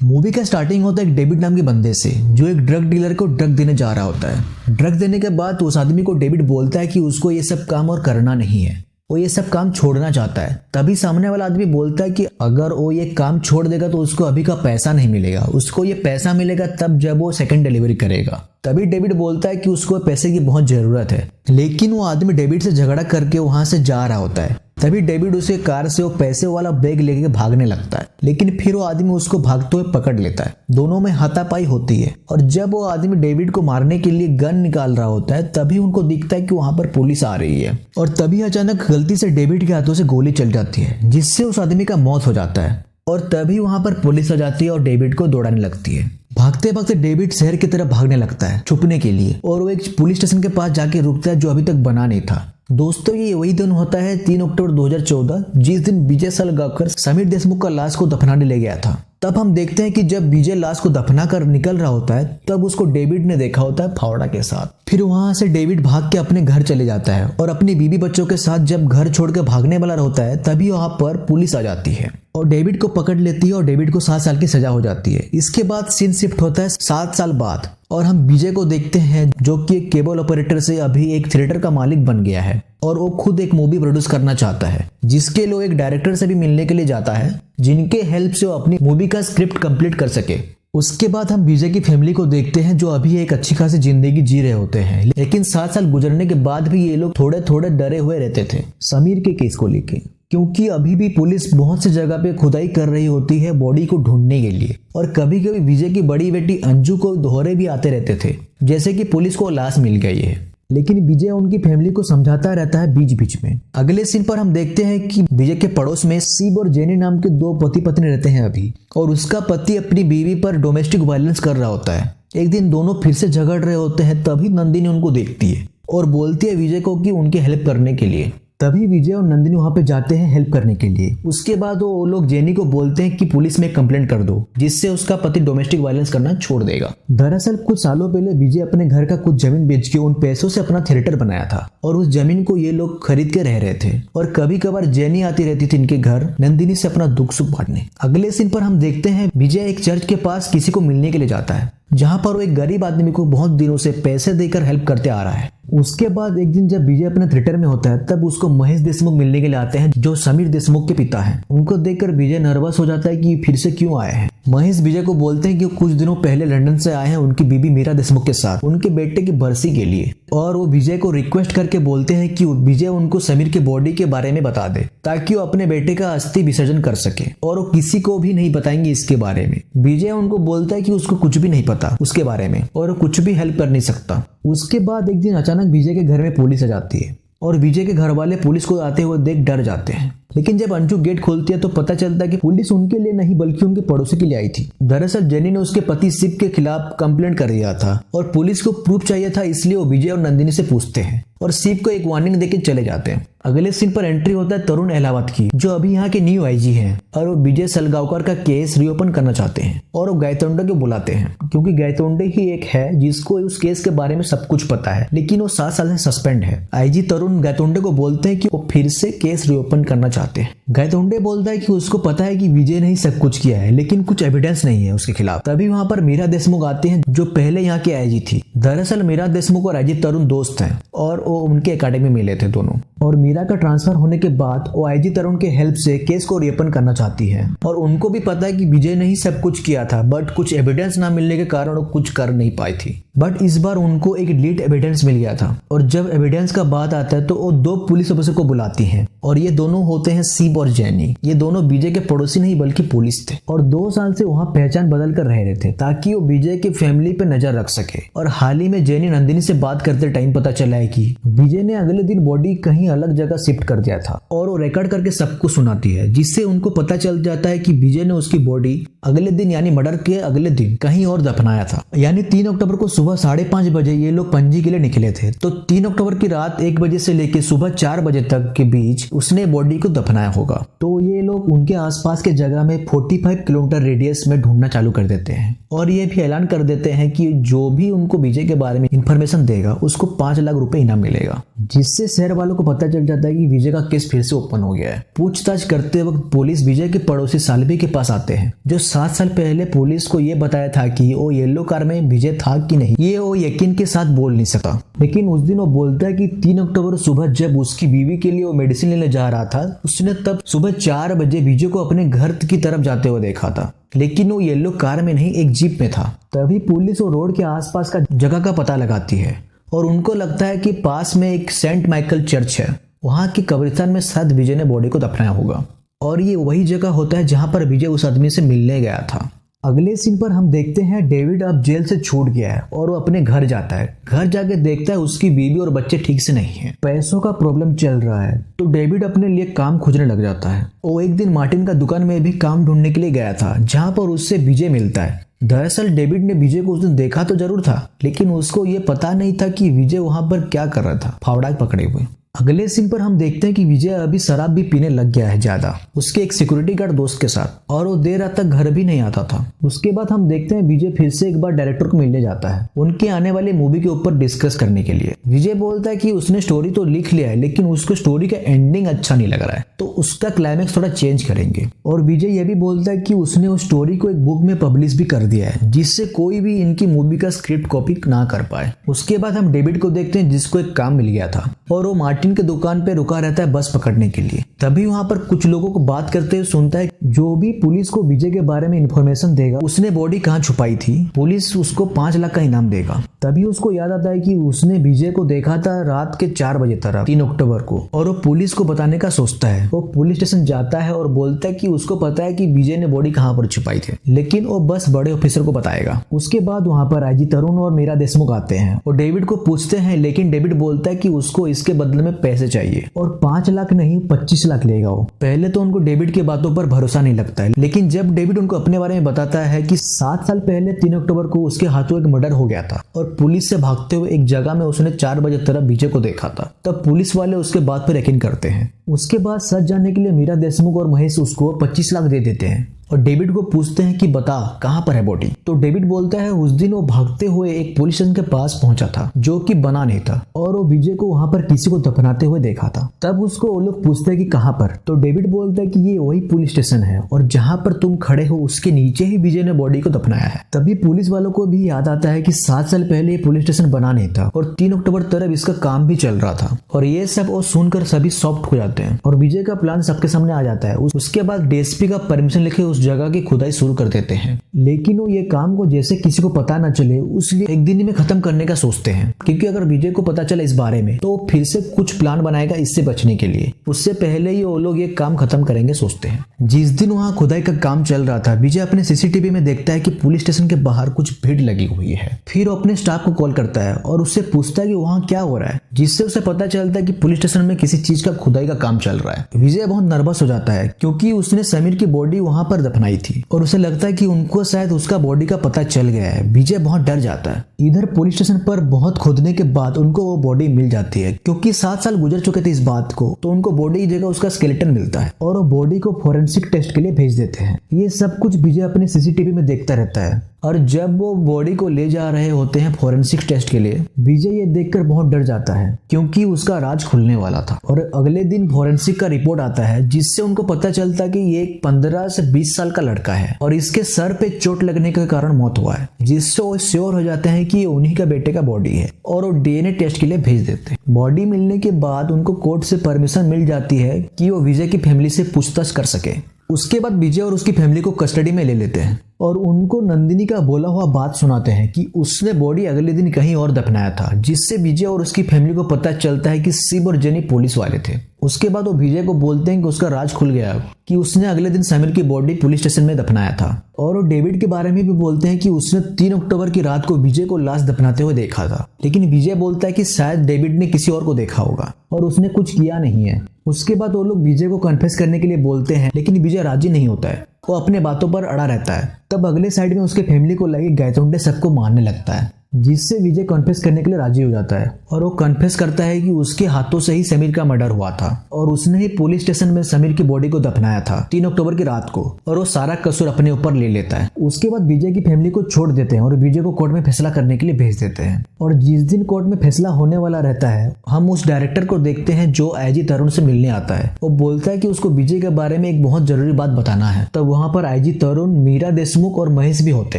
Movie का starting होता है एक डेविड नाम के बंदे से, जो एक ड्रग डीलर को ड्रग देने जा रहा होता है। ड्रग देने के बाद उस आदमी को डेविड बोलता है कि उसको ये सब काम और करना नहीं है, वो ये सब काम छोड़ना चाहता है। तभी सामने वाला आदमी बोलता है कि अगर वो ये काम छोड़ देगा तो उसको अभी का पैसा नहीं मिलेगा, उसको ये पैसा मिलेगा तब जब वो सेकंड डिलीवरी करेगा। तभी डेविड बोलता है कि उसको पैसे की बहुत जरूरत है, लेकिन वो आदमी डेविड से झगड़ा करके वहां से जा रहा होता है। तभी डेविड उसे कार से वो पैसे वाला बैग लेके भागने लगता है, लेकिन फिर वो आदमी उसको भागते हुए पकड़ लेता है। दोनों में हाथापाई होती है और जब वो आदमी डेविड को मारने के लिए गन निकाल रहा होता है तभी उनको दिखता है कि वहां पर पुलिस आ रही है और तभी अचानक गलती से डेविड के हाथों से गोली चल जाती है, जिससे उस आदमी का मौत हो जाता है। और तभी वहां पर पुलिस आ जाती है और डेविड को दौड़ाने लगती है। भागते भागते डेविड शहर की तरफ भागने लगता है छुपने के लिए, और वो एक पुलिस स्टेशन के पास जाके रुकता है जो अभी तक बना नहीं था। दोस्तों, ये वही दिन होता है 3 अक्टूबर 2014, जिस दिन विजय सलगांवकर समीर देशमुख का लाश को दफनाने ले गया था। तब हम देखते हैं कि जब विजय लाश को दफना कर निकल रहा होता है तब उसको डेविड ने देखा होता है फावड़ा के साथ। फिर वहां से डेविड भाग के अपने घर चले जाता है और अपनी बीवी बच्चों के साथ जब घर छोड़ के भागने वाला होता है तभी वहां पर पुलिस आ जाती है और डेविड को पकड़ लेती है और डेविड को 7 साल की सजा हो जाती है। इसके बाद सीन शिफ्ट होता है 7 साल बाद और हम विजय को देखते हैं जो कि एक केबल ऑपरेटर से अभी एक थिएटर का मालिक बन गया है और वो खुद एक मूवी प्रोड्यूस करना चाहता है, जिसके लिए एक डायरेक्टर से भी मिलने के लिए जाता है, जिनके हेल्प से वो अपनी मूवी का स्क्रिप्ट कंप्लीट कर सके। उसके बाद हम विजय की फैमिली को देखते हैं जो अभी एक अच्छी खासी जिंदगी जी रहे होते हैं, लेकिन 7 साल गुजरने के बाद भी ये लोग थोड़े थोड़े डरे हुए रहते थे समीर के केस को लेके, क्योंकि अभी भी पुलिस बहुत सी जगह पे खुदाई कर रही होती है बॉडी को ढूंढने के लिए। और कभी कभी विजय की बड़ी बेटी अंजू को दोहरे भी आते रहते थे, जैसे कि पुलिस को लाश मिल गई है, लेकिन विजय उनकी फैमिली को समझाता रहता है बीच बीच में। अगले सीन पर हम देखते हैं कि विजय के पड़ोस में शिव और जेनी नाम के 2 पति पत्नी रहते हैं अभी, और उसका पति अपनी बीवी पर डोमेस्टिक वायलेंस कर रहा होता है। एक दिन दोनों फिर से झगड़ रहे होते हैं, तभी नंदिनी उनको देखती है और बोलती है विजय को कि उनकी हेल्प करने के लिए। तभी विजय और नंदिनी वहां पे जाते हैं हेल्प करने के लिए। उसके बाद वो लोग जेनी को बोलते हैं कि पुलिस में कंप्लेंट कर दो, जिससे उसका पति डोमेस्टिक वायलेंस करना छोड़ देगा। दरअसल कुछ सालों पहले विजय अपने घर का कुछ जमीन बेच के उन पैसों से अपना थिएटर बनाया था और उस जमीन को ये लोग खरीद के रह रहे थे और कभी कभार जेनी आती रहती थी इनके घर नंदिनी से अपना दुख सुख बांटने। अगले सीन पर हम देखते हैं विजय एक चर्च के पास किसी को मिलने के लिए जाता है, जहां पर वो एक गरीब आदमी को बहुत दिनों से पैसे देकर हेल्प करते आ रहा है। उसके बाद एक दिन जब विजय अपने थिएटर में होता है तब उसको महेश देशमुख मिलने के लिए आते हैं, जो समीर देशमुख के पिता हैं। उनको देखकर विजय नर्वस हो जाता है कि फिर से क्यों आए हैं। महेश विजय को बोलते हैं कि कुछ दिनों पहले लंदन से आए हैं उनकी बीबी मीरा देशमुख के साथ उनके बेटे की बरसी के लिए, और वो विजय को रिक्वेस्ट करके बोलते हैं कि विजय उनको समीर के बॉडी के बारे में बता दे ताकि वो अपने बेटे का अस्थि विसर्जन कर सके, और वो किसी को भी नहीं बताएंगे इसके बारे में। विजय उनको बोलता है कि उसको कुछ भी नहीं पता उसके बारे में और कुछ भी हेल्प कर नहीं सकता। उसके बाद एक दिन अचानक विजय के घर में पुलिस आ जाती है और विजय के घर वाले पुलिस को आते हुए देख डर जाते हैं, लेकिन जब अंजू गेट खोलती है तो पता चलता है कि पुलिस उनके लिए नहीं बल्कि उनके पड़ोसी के लिए आई थी। दरअसल जेनी ने उसके पति शिव के खिलाफ कंप्लेंट कर दिया था और पुलिस को प्रूफ चाहिए था, इसलिए वो विजय और नंदिनी से पूछते हैं और शिव को एक वार्निंग देके चले जाते हैं। अगले सीन पर एंट्री होता है तरुण अहलावत की, जो अभी यहाँ के न्यू आईजी हैं और वो विजय सलगांवकर का केस रीओपन करना चाहते हैं और वो गायतोंडे को बुलाते हैं, क्योंकि गायतोंडे ही एक है जिसको उस केस के बारे में सब कुछ पता है, लेकिन वो 7 साल से सस्पेंड है। आईजी तरुण गायतोंडे को बोलते हैं कि वो फिर से केस रीओपन करना चाहते हैं। गायतोंडे बोलता है कि उसको पता है कि विजय ने ही सब कुछ किया है, लेकिन कुछ एविडेंस नहीं है उसके खिलाफ। तभी वहां पर मीरा देशमुख आते हैं, जो पहले यहाँ के आईजी थी। दरअसल मीरा देशमुख और आईजी तरुण दोस्त हैं और वो उनके एकेडमी मिले थे दोनों, और मीरा का ट्रांसफर होने के बाद वो आईजी तरुण के हेल्प से केस को रीओपन करना चाहती है, और उनको भी पता है कि विजय ने ही सब कुछ किया था, बट कुछ एविडेंस ना मिलने के कारण वो कुछ कर नहीं पाई थी। बट इस बार उनको एक लीड एविडेंस मिल गया था, और जब एविडेंस का बात आता है तो वो 2 पुलिस ऑफिसर को बुलाती हैं, और ये दोनों होते हैं शिव और जेनी। ये दोनों विजय के पड़ोसी नहीं बल्कि पुलिस थे, और 2 साल से वहां पहचान बदल कर रह रहे थे ताकि वो विजय की फैमिली पे नजर रख सके। और हाल ही में जेनी नंदिनी से बात करते टाइम पता चला है कि विजय ने अगले दिन बॉडी कहीं अलग जगह शिफ्ट कर दिया था, और वो रिकॉर्ड करके सबको सुनाती है, जिससे उनको पता चल जाता है कि विजय ने उसकी बॉडी अगले दिन यानी मर्डर के अगले दिन कहीं और दफनाया था। यानी 3 अक्टूबर को सुबह 5:30 बजे ये लोग पणजी के लिए निकले थे, तो 3 अक्टूबर की रात 1 बजे से लेकर सुबह 4 बजे तक के बीच उसने बॉडी को दफनाया होगा। तो ये लोग उनके आसपास के जगह में 45 किलोमीटर रेडियस में ढूंढना चालू कर देते हैं, और ये भी ऐलान कर देते हैं कि जो भी उनको विजय के बारे में इंफॉर्मेशन देगा उसको 5 लाख रुपए इनाम मिलेगा, जिससे शहर वालों को पता चल जाता है कि विजय का केस फिर से ओपन हो गया है। पूछताछ करते वक्त पुलिस विजय के पड़ोसी सालवी के पास आते हैं, जो 7 साल पहले पुलिस को ये बताया था कि वो येलो कार में विजय था कि नहीं, ये वो यकीन के साथ बोल नहीं सकता। लेकिन उस दिन वो बोलता है कि 3 अक्टूबर सुबह जब उसकी बीवी के लिए वो मेडिसिन लेने जा रहा था, उसने तब सुबह 4 बजे विजय को अपने घर की तरफ जाते हुए देखा था, लेकिन वो येलो कार में नहीं, एक जीप में था। तभी पुलिस वो रोड के आसपास का जगह का पता लगाती है और उनको लगता है कि पास में एक सेंट माइकल चर्च है, वहां की कब्रिस्तान में शायद विजय ने बॉडी को दफनाया होगा। और ये वही जगह होता है जहां पर विजय उस आदमी से मिलने गया था। अगले सीन पर हम देखते हैं डेविड अब जेल से छूट गया है और वो अपने घर जाता है। घर जाके देखता है उसकी बीवी और बच्चे ठीक से नहीं हैं। पैसों का प्रॉब्लम चल रहा है, तो डेविड अपने लिए काम खोजने लग जाता है। वो एक दिन मार्टिन का दुकान में भी काम ढूंढने के लिए गया था, जहाँ पर उससे विजय मिलता है। दरअसल डेविड ने विजय को उस दिन देखा तो जरूर था, लेकिन उसको ये पता नहीं था कि विजय वहां पर क्या कर रहा था, फावड़ा पकड़े हुए। अगले सीन पर हम देखते हैं कि विजय अभी शराब भी पीने लग गया है ज्यादा, उसके एक सिक्योरिटी गार्ड दोस्त के साथ, और वो देर रात तक घर भी नहीं आता था। उसके बाद हम देखते हैं विजय फिर से एक बार डायरेक्टर को मिलने जाता है, उनके आने वाले मूवी के ऊपर डिस्कस करने के लिए। विजय बोलता है कि उसने स्टोरी तो लिख लिया है, लेकिन उसको स्टोरी का एंडिंग अच्छा नहीं लग रहा है, तो उसका क्लाइमेक्स थोड़ा चेंज करेंगे। और विजय यह भी बोलता है कि उसने उस स्टोरी को एक बुक में पब्लिश भी कर दिया है, जिससे कोई भी इनकी मूवी का स्क्रिप्ट कॉपी ना कर पाए। उसके बाद हम डेविड को देखते हैं, जिसको एक काम मिल गया था और वो मार्टिन के दुकान पे रुका रहता है बस पकड़ने के लिए। तभी वहां पर कुछ लोगों को बात करते हुए सुनता है, जो भी पुलिस को विजय के बारे में इंफॉर्मेशन देगा, उसने बॉडी कहाँ छुपाई थी, पुलिस उसको 5 लाख का इनाम देगा। तभी उसको याद आता है कि उसने विजय को देखा था रात के 4 बजे तरफ 3 अक्टूबर को, और वो पुलिस को बताने का सोचता है। वो पुलिस स्टेशन जाता है और बोलता है कि उसको पता है कि विजय ने बॉडी कहाँ पर छुपाई थी, लेकिन वो बस बड़े ऑफिसर को बताएगा। उसके बाद वहां पर आईजी तरुण और मीरा देशमुख आते हैं और डेविड को पूछते हैं, लेकिन डेविड बोलता है कि उसको इसके बदले में पैसे चाहिए, और 5 लाख नहीं 25 लाख लेगा वो। पहले तो उनको डेविड की बातों पर भरोसा नहीं लगता है, लेकिन जब डेविड उनको अपने बारे में बताता है कि 7 साल पहले 3 अक्टूबर को उसके हाथों एक मर्डर हो गया था और पुलिस से भागते हुए एक जगह में उसने 4 बजे तरफ विजय को देखा था, तब पुलिस वाले उसके बात पर यकीन करते हैं। उसके बाद सच जानने के लिए मीरा देशमुख और महेश उसको 25 लाख दे देते हैं और डेविड को पूछते हैं कि बता कहां पर है बॉडी। तो डेविड बोलता है उस दिन वो भागते हुए एक पुलिस स्टेशन के पास पहुंचा था, जो कि बना नहीं था, और वो विजय को वहां पर किसी को दफनाते हुए देखा था। तब उसको वो लोग पूछते हैं कि कहां पर, तो डेविड बोलता है कि ये वही पुलिस स्टेशन है और जहां पर तुम खड़े हो उसके नीचे ही विजय ने बॉडी को दफनाया है। तभी पुलिस वालों को भी याद आता है कि 7 साल पहले ये पुलिस स्टेशन बना नहीं था और 3 अक्टूबर तरफ इसका काम भी चल रहा था, और ये सब वो सुनकर सभी सॉफ्ट हो जाते हैं और विजय का प्लान सबके सामने आ जाता है। उसके बाद डीएसपी का परमिशन लेके उस जगह की खुदाई शुरू कर देते हैं, लेकिन वो ये काम को जैसे किसी को पता ना चले उसलिए एक दिन में खत्म करने का सोचते हैं, क्योंकि अगर विजय को पता चला इस बारे में तो फिर से कुछ प्लान बनाएगा इससे बचने के लिए। उससे पहले ही वो लोग ये काम खत्म करेंगे सोचते हैं। जिस दिन वहाँ खुदाई का काम चल रहा था, विजय अपने सीसीटीवी में देखता है कि पुलिस स्टेशन के बाहर कुछ भीड़ लगी हुई है। फिर वो अपने स्टाफ को कॉल करता है और उससे पूछता है कि वहाँ क्या हो रहा है, जिससे उसे पता चलता है कि पुलिस स्टेशन में किसी चीज का खुदाई का काम चल रहा है। विजय बहुत नर्वस हो जाता है क्योंकि उसने समीर की बॉडी वहां पर दफनाई थी और उसे लगता है कि उनको शायद उसका बॉडी का पता चल गया है। विजय बहुत डर जाता है। इधर पुलिस स्टेशन पर बहुत खोदने के बाद उनको वो बॉडी मिल जाती है, क्योंकि 7 साल गुजर चुके थे इस बात को, तो उनको बॉडी की जगह उसका स्केलेटन मिलता है और वो बॉडी को फोरेंसिक टेस्ट के लिए भेज देते हैं। ये सब कुछ विजय अपने सीसीटीवी में देखता रहता है, और जब वो बॉडी को ले जा रहे होते हैं फोरेंसिक टेस्ट के लिए, विजय ये देखकर बहुत डर जाता है क्योंकि उसका राज खुलने वाला था। और अगले दिन फोरेंसिक का रिपोर्ट आता है, जिससे उनको पता चलता है कि ये एक 15 से 20 साल का लड़का है और इसके सर पे चोट लगने के कारण मौत हुआ है, जिससे वो श्योर हो जाते हैं कि ये उन्हीं का बेटे का बॉडी है और वो डीएनए टेस्ट के लिए भेज देते हैं। बॉडी मिलने के बाद उनको कोर्ट से परमिशन मिल जाती है कि वो विजय की फैमिली से पूछताछ कर सके। उसके बाद विजय और उसकी फैमिली को कस्टडी में ले लेते हैं और उनको नंदिनी का बोला हुआ बात सुनाते हैं कि उसने बॉडी अगले दिन कहीं और दफनाया था, जिससे विजय और उसकी फैमिली को पता चलता है कि शिव और जेनी पुलिस वाले थे। उसके बाद वो विजय को बोलते हैं कि उसका राज खुल गया, कि उसने अगले दिन समीर की बॉडी पुलिस स्टेशन में दफनाया था। और वो डेविड के बारे में भी बोलते हैं कि उसने 3 अक्टूबर की रात को विजय को लाश दफनाते हुए देखा था, लेकिन विजय बोलता है कि शायद डेविड ने किसी और को देखा होगा और उसने कुछ किया नहीं है। उसके बाद वो लोग विजय को कन्फेस करने के लिए बोलते हैं, लेकिन विजय राजी नहीं होता है, वो अपने बातों पर अड़ा रहता है। तब अगले साइड में उसके फैमिली को लगे गायतोंडे सबको मारने लगता है जिससे विजय कन्फेस करने के लिए राजी हो जाता है और वो कन्फेस करता है कि उसके हाथों से ही समीर का मर्डर हुआ था और उसने ही पुलिस स्टेशन में समीर की बॉडी को दफनाया था 3 अक्टूबर की रात को, और वो सारा कसूर अपने ऊपर ले लेता है। उसके बाद विजय की फैमिली को छोड़ देते हैं और विजय को कोर्ट में फैसला करने के लिए भेज देते हैं। और जिस दिन कोर्ट में फैसला होने वाला रहता है, हम उस डायरेक्टर को देखते हैं जो आईजी तरुण से मिलने आता है। वो बोलता है कि उसको विजय के बारे में एक बहुत जरूरी बात बताना है। तब वहाँ पर आईजी तरुण, मीरा देशमुख और महेश भी होते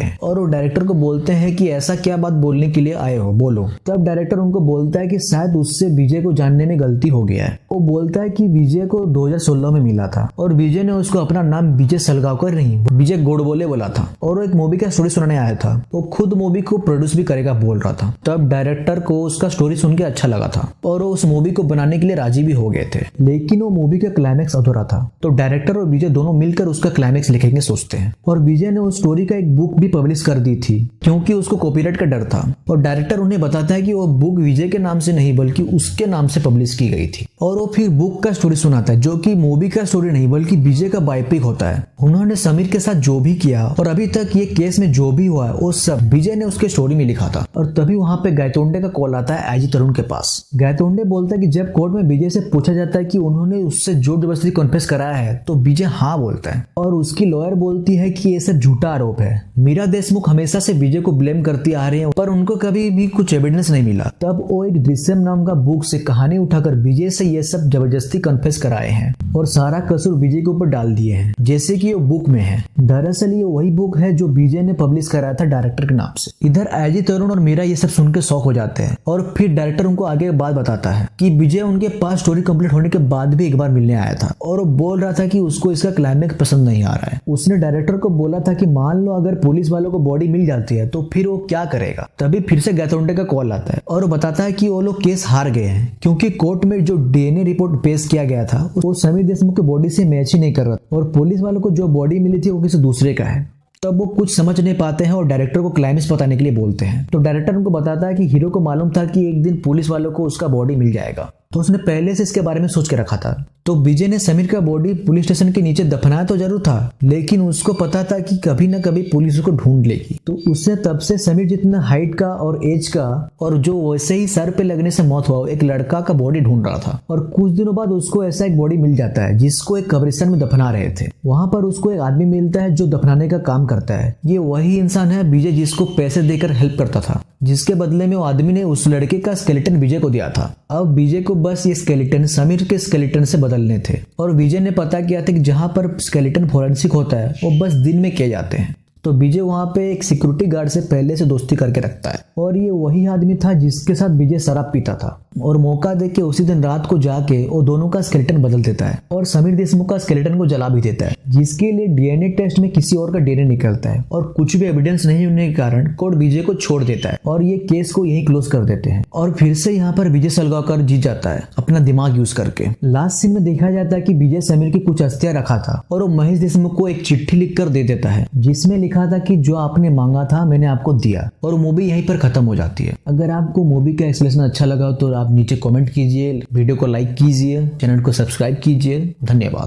हैं और वो डायरेक्टर को बोलते हैं कि ऐसा क्या बात बोलने के लिए आए हो, बोलो। तब डायरेक्टर उनको बोलता है कि शायद उससे विजय को जानने में गलती हो गया है। वो बोलता है कि विजय को 2016 में मिला था और विजय ने उसको अपना नाम विजय सलगांवकर नहीं, विजय गोडबोले बोला था और वो एक मूवी का स्टोरी सुनाने आया था। वो खुद मूवी को प्रोड्यूस भी करेगा बोल रहा था। तब डायरेक्टर को उसका स्टोरी सुन के अच्छा लगा था और वो उस मूवी को बनाने के लिए राजी भी हो गए थे, लेकिन वो मूवी का क्लाइमैक्स अधूरा था। तो डायरेक्टर और विजय दोनों मिलकर उसका क्लाइमैक्स लिखेंगे सोचते हैं। और विजय ने उस स्टोरी का एक बुक भी पब्लिश कर दी थी क्योंकि उसको कॉपीराइट का डर था। और डायरेक्टर उन्हें बताता है कि वो बुक विजय के नाम से नहीं बल्कि उसके नाम से पब्लिश की गई थी। और वो फिर बुक का स्टोरी सुनाता है जो कि मूवी का स्टोरी नहीं बल्कि विजय का बायोपिक होता है। उन्होंने समीर के साथ जो भी किया और अभी तक ये केस में जो भी हुआ है वो सब विजय ने उसके स्टोरी में लिखा था। और तभी वहां पे गायतोंडे का कॉल आता है आईजी तरुण के पास। गायतोंडे बोलता है कि जब कोर्ट में विजय से पूछा जाता है कि उन्होंने उससे जोर जबरदस्ती कन्फेस कराया है तो विजय हाँ बोलता है और उसकी लॉयर बोलती है कि ये सब झूठा आरोप है। मीरा देशमुख हमेशा से विजय को ब्लेम करती आ रही है पर उनको कभी भी कुछ एविडेंस नहीं मिला। तब वो एक दृश्यम नाम का बुक से कहानी उठाकर विजय से ये सब जबरदस्ती कन्फेस कराए हैं और सारा कसूर विजय के ऊपर डाल दिए हैं जैसे कि वो बुक में है। दरअसल ये वही बुक है जो विजय ने पब्लिश कराया था डायरेक्टर के नाम से। इधर आईजी तरुण और मीरा ये सब सुन के शॉक हो जाते हैं और फिर डायरेक्टर उनको आगे बात बताता है कि विजय उनके पास स्टोरी कंप्लीट होने के बाद भी एक बार मिलने आया था और वो बोल रहा था कि उसको इसका क्लाइमैक्स पसंद नहीं आ रहा है। उसने डायरेक्टर को बोला था कि मान लो अगर पुलिस वालों को बॉडी मिल जाती है तो फिर वो क्या करेगा। तभी फिर से गायतोंडे का कॉल आता है और वो बताता है कि वो लोग केस हार गए हैं क्योंकि कोर्ट में जो डीएनए रिपोर्ट पेश किया गया था वो समीर देशमुख की बॉडी से मैच ही नहीं कर रहा और पुलिस वालों को जो बॉडी मिली थी वो किसी दूसरे का है। तब वो कुछ समझ नहीं पाते हैं और डायरेक्टर को क्लाइमैक्स बताने के लिए बोलते हैं। तो डायरेक्टर उनको बताता है कि हीरो को मालूम था कि एक दिन पुलिस वालों को उसका बॉडी मिल जाएगा तो उसने पहले से इसके बारे में सोच के रखा था। तो विजय ने समीर का बॉडी पुलिस स्टेशन के नीचे दफनाया तो जरूर था लेकिन उसको पता था कि कभी न कभी पुलिस उसको ढूंढ लेगी। तो उससे तब से समीर जितना हाइट का और एज का और जो वैसे ही सर पे लगने से मौत हुआ एक लड़का का बॉडी ढूंढ रहा था। और कुछ दिनों बाद उसको ऐसा एक बॉडी मिल जाता है जिसको एक कब्रिस्तान में दफना रहे थे। वहां पर उसको एक आदमी मिलता है जो दफनाने का काम करता है। ये वही इंसान है विजय जिसको पैसे देकर हेल्प करता था, जिसके बदले में वो आदमी ने उस लड़के का स्केलेटन विजय को दिया था। अब विजय को बस ये स्केलेटन समीर के स्केलेटन से बदलने थे और विजय ने पता किया था कि जहां पर स्केलेटन फोरेंसिक होता है वो बस दिन में किए जाते हैं। तो विजय वहां पे एक सिक्योरिटी गार्ड से पहले से दोस्ती करके रखता है और ये वही आदमी था जिसके साथ विजय शराब पीता था। और मौका देख के उसी दिन रात को जाके वो दोनों का स्केलेटन बदल देता है और समीर देशमुख का स्केलेटन को जला भी देता है, जिसके लिए डीएनए टेस्ट में किसी और का डीएनए निकलता है और कुछ भी एविडेंस नहीं होने के कारण कोर्ट विजय को छोड़ देता है और ये केस को यही क्लोज कर देते हैं। और फिर से यहाँ पर विजय सलगांवकर जीत जाता है अपना दिमाग यूज करके। लास्ट सीन में देखा जाता है कि विजय समीर की कुछ अस्थियां रखा था और वो महेश देशमुख को एक चिट्ठी लिखकर दे देता है जिसमें लिखा था कि जो आपने मांगा था मैंने आपको दिया। और मूवी यहीं पर खत्म हो जाती है। अगर आपको मूवी का एक्सप्लेनेशन अच्छा लगा तो आप नीचे कमेंट कीजिए, वीडियो को लाइक कीजिए, चैनल को सब्सक्राइब कीजिए। धन्यवाद।